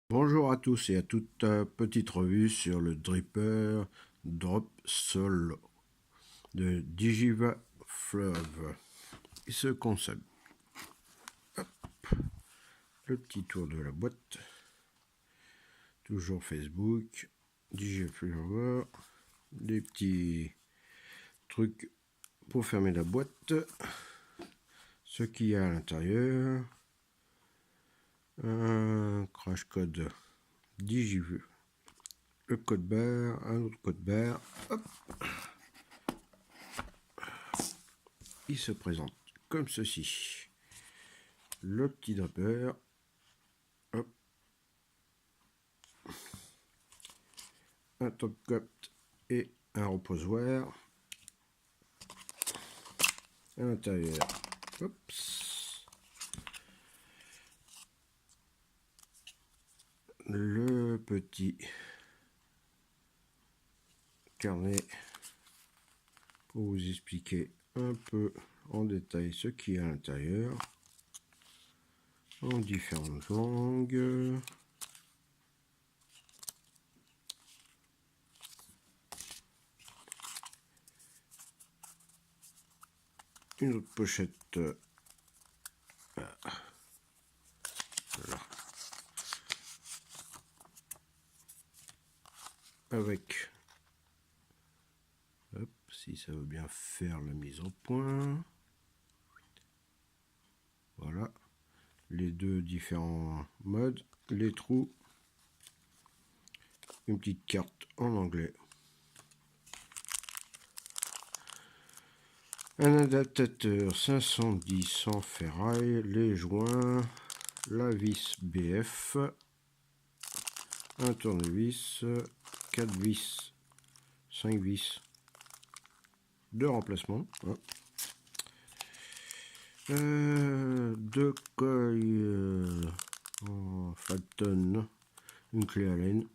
Bonjour à tous et à toutes, petite revue sur le Dripper Drop Solo de Digiva Fleuve. Et ce concept, le petit tour de la boîte, toujours Facebook, Digiva Fleuve, des petits trucs pour fermer la boîte, ce qu'il y a à l'intérieur, un crash code Digiva, le code barre, un autre code barre, hop. Il se présente comme ceci. Le petit dripper, hop, un top coat et un reposoir à l'intérieur. Le petit carnet pour vous expliquer un peu en détail ce qu'il y a à l'intérieur en différentes langues. Une autre pochette voilà, avec, hop, si ça veut bien faire la mise au point, voilà, les deux différents modes, les trous, une petite carte en anglais, un adaptateur 510 en ferraille, les joints, la vis BF, un tournevis, 4 vis, 5 vis de remplacement, deux coils en Flaton, une clé Allen,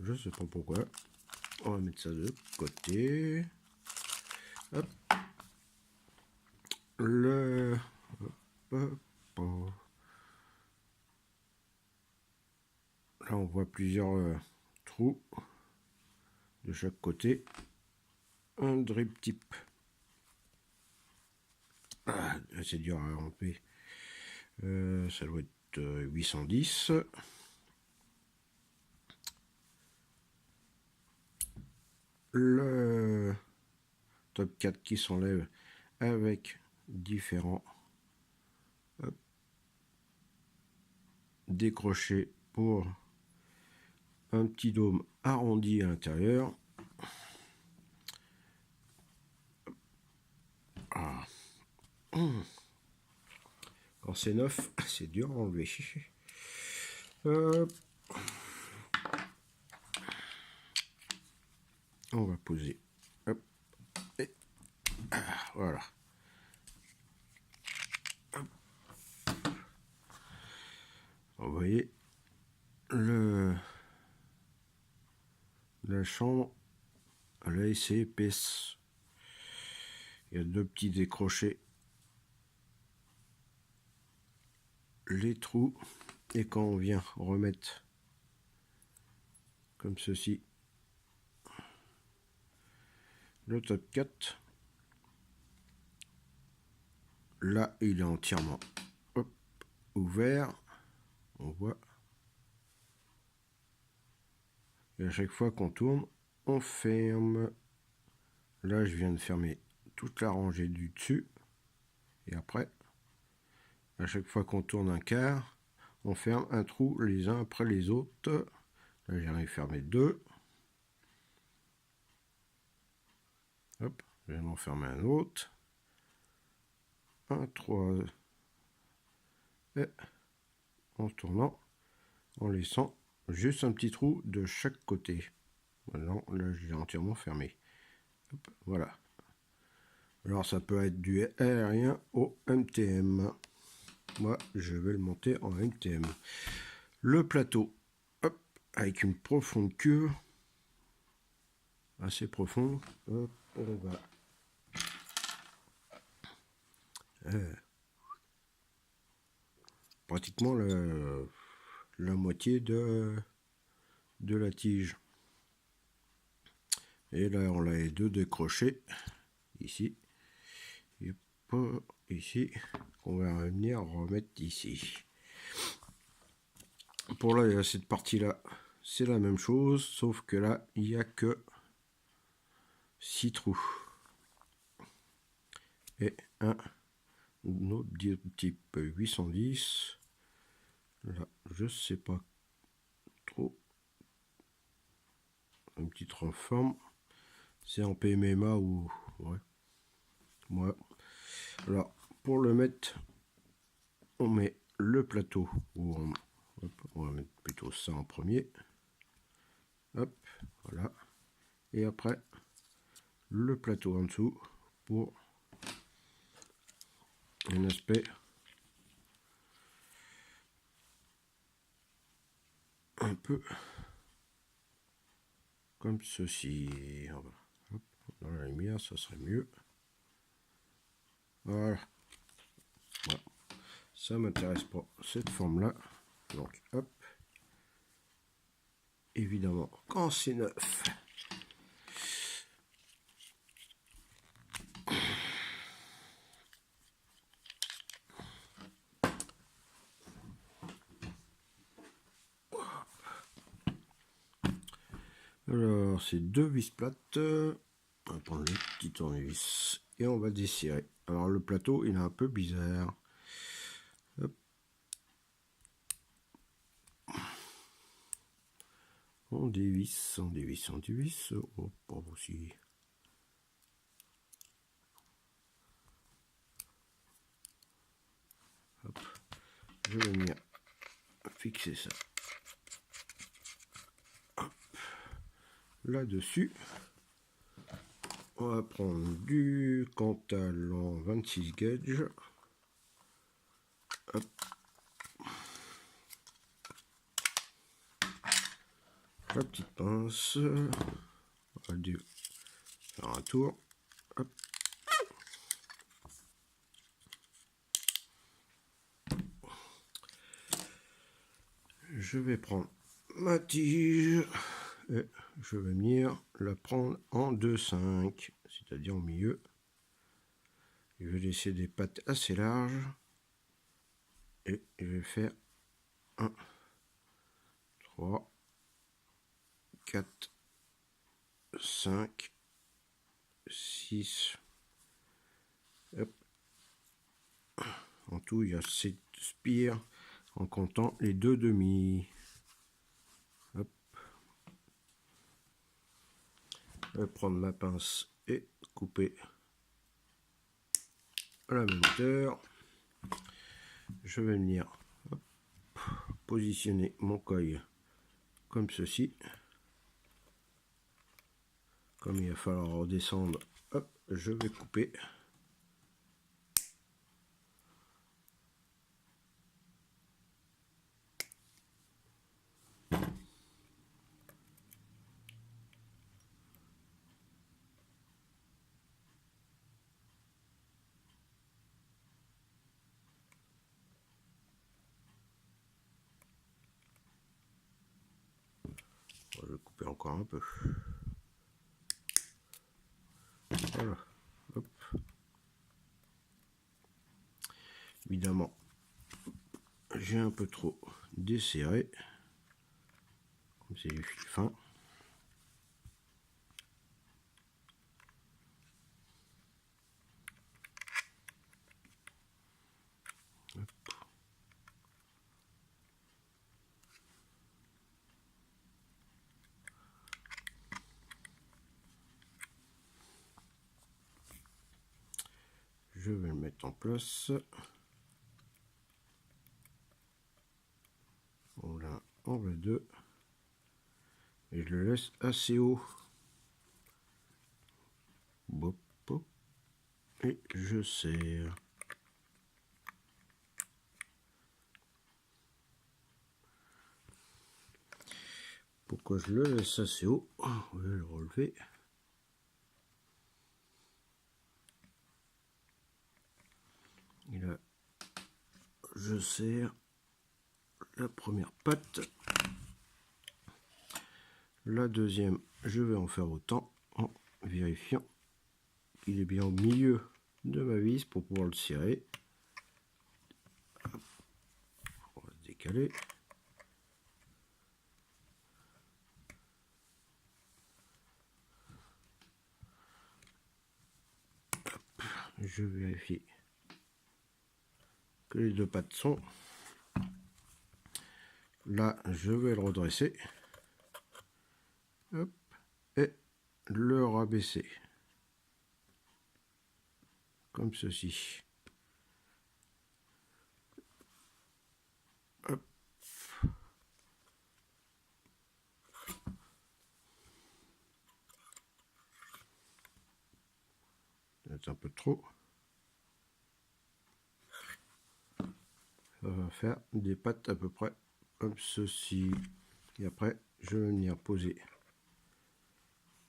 je sais pas pourquoi. On va mettre ça de côté. Hop. Là on voit plusieurs trous de chaque côté. Un drip tip. Ah, c'est dur à ramper. Ça doit être 810. Le top 4 qui s'enlève avec différents décrochés pour un petit dôme arrondi à l'intérieur. Ah. Quand c'est neuf, c'est dur à enlever. On va poser. Hop. Et voilà. Hop. Vous voyez, la chambre, elle est assez épaisse. Il y a deux petits décrochés. Les trous. Et quand on vient remettre comme ceci, le top 4, là il est entièrement ouvert, on voit, et à chaque fois qu'on tourne on ferme. Là je viens de fermer toute la rangée du dessus, et après à chaque fois qu'on tourne un quart on ferme un trou les uns après les autres. Là j'en ai fermé deux, hop, je viens d'en fermer un autre, un 3, et en tournant, en laissant juste un petit trou de chaque côté. Maintenant, là, je l'ai entièrement fermé. Hop, voilà. Alors, ça peut être du aérien au MTM. Moi, je vais le monter en MTM. Le plateau, hop, avec une profonde cuve, assez profonde. Hop, on va pratiquement la moitié de la tige. Et là on a les deux décrochés ici et pas ici, qu'on va venir remettre ici. Pour là, cette partie là c'est la même chose, sauf que là il n'y a que 6 trous et un autre type 810. Là je sais pas trop, une petite reforme, c'est en PMMA ou ouais. Alors pour le mettre, on met le plateau, ou on va mettre plutôt ça en premier, hop, voilà, et après le plateau en dessous pour un aspect un peu comme ceci. Hop, dans la lumière ça serait mieux. Voilà, voilà. Ça m'intéresse pas cette forme là, donc hop, évidemment quand c'est neuf, alors c'est deux vis plates. On va prendre le petit tournevis et on va desserrer. Alors le plateau il est un peu bizarre. Hop. On dévisse, on dévisse, on dévisse. Oh, pas aussi. Hop. Je vais venir fixer ça là-dessus. On va prendre du Cantal en 26 gauge. Hop. La petite pince. On va faire un tour. Hop. Je vais prendre ma tige et je vais venir la prendre en 2,5, c'est-à-dire au milieu. Je vais laisser des pattes assez larges et je vais faire 1, 3, 4, 5, 6. Hop. En tout, il y a 7 spires en comptant les deux demi. Hop. Je vais prendre ma pince et couper à la même hauteur. Je vais venir positionner mon coil comme ceci. Comme il va falloir redescendre, hop, je vais couper. Je vais couper encore un peu. Voilà. Hop. Évidemment, j'ai un peu trop desserré. Comme c'est du fil fin. Hop. Je vais le mettre en place. On veut deux. Et je le laisse assez haut. Bop, bop. Et je serre. Pourquoi je le laisse assez haut? On va le relever. Et là, je serre la première patte. La deuxième, je vais en faire autant en vérifiant qu'il est bien au milieu de ma vis pour pouvoir le serrer. On va se décaler. Je vérifie que les deux pattes sont. Là, je vais le redresser. Hop, et le rabaisser. Comme ceci. Hop. C'est un peu trop. Ça va faire des pattes à peu près comme ceci. Et après, je vais venir poser.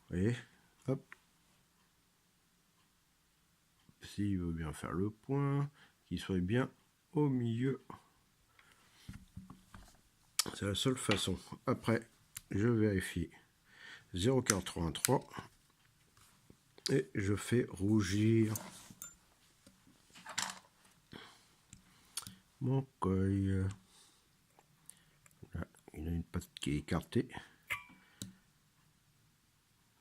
Vous voyez, hop. S'il veut bien faire le point, qu'il soit bien au milieu. C'est la seule façon. Après, je vérifie 0,83 et je fais rougir mon coil. Là, il a une patte qui est écartée.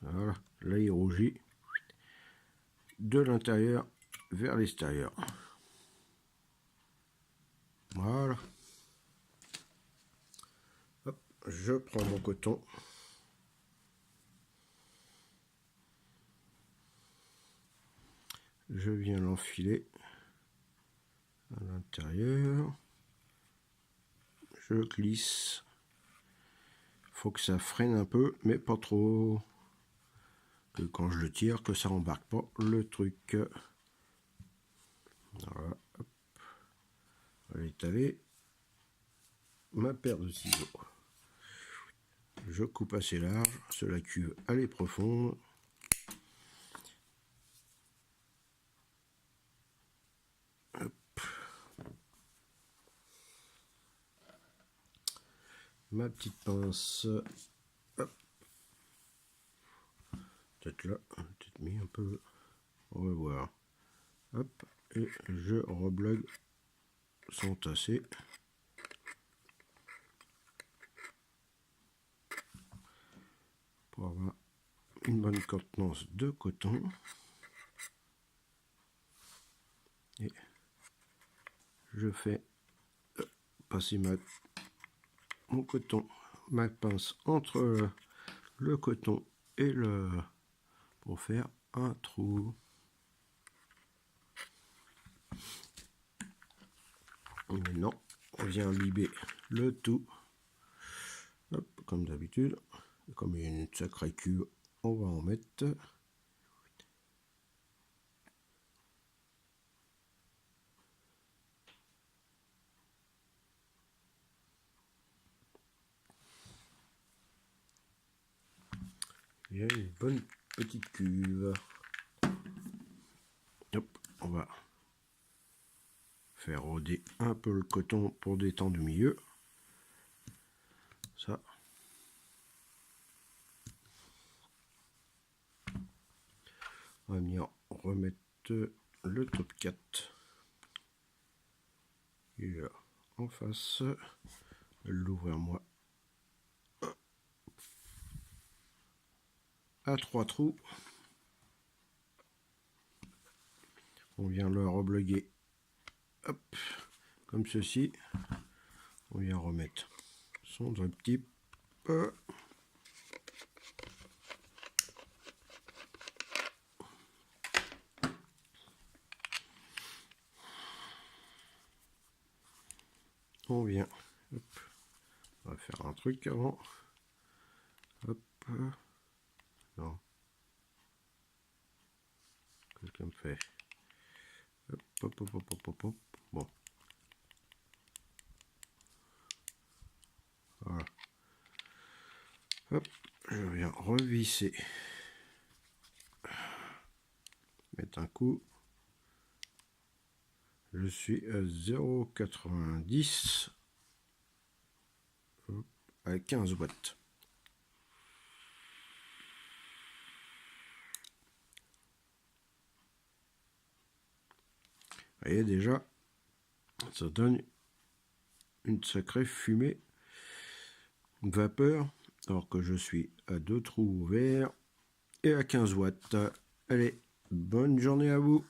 Voilà, là il rougit de l'intérieur vers l'extérieur. Voilà. Hop, je prends mon coton. Je viens l'enfiler à l'intérieur. Je glisse. Faut que ça freine un peu, mais pas trop. Que quand je le tire, que ça embarque pas le truc. Voilà. Hop. On va étaler ma paire de ciseaux. Je coupe assez large, sur la cuve elle est profonde. Hop. Ma petite pince. Hop. Peut-être là, peut-être mis un peu. On va voir. Hop. Et je reblogue son tassé. Pour avoir une bonne contenance de coton. Et je fais passer mon coton, ma pince entre le coton et le pour faire un trou. Maintenant, on vient imbiber le tout. Hop, comme d'habitude. Comme il y a une sacrée cuve, on va en mettre. Il y a une bonne petite cuve. Hop, on va faire rôder un peu le coton pour détendre le milieu. Ça. On va venir remettre le top 4. Et là, en face, l'ouvrir moi à 3 trous. On vient le rebloguer, hop, comme ceci. On vient remettre son petit peu. On vient, hop, on va faire un truc avant. Hop, non, quelqu'un me fait. Hop, hop, hop, hop, hop, hop, bon. Voilà. Hop, je viens revisser. Mettre un coup. Je suis à 0,90. à 15 watts. Vous voyez déjà, ça donne une sacrée fumée, une vapeur, alors que je suis à 2 trous ouverts et à 15 watts. Allez, bonne journée à vous.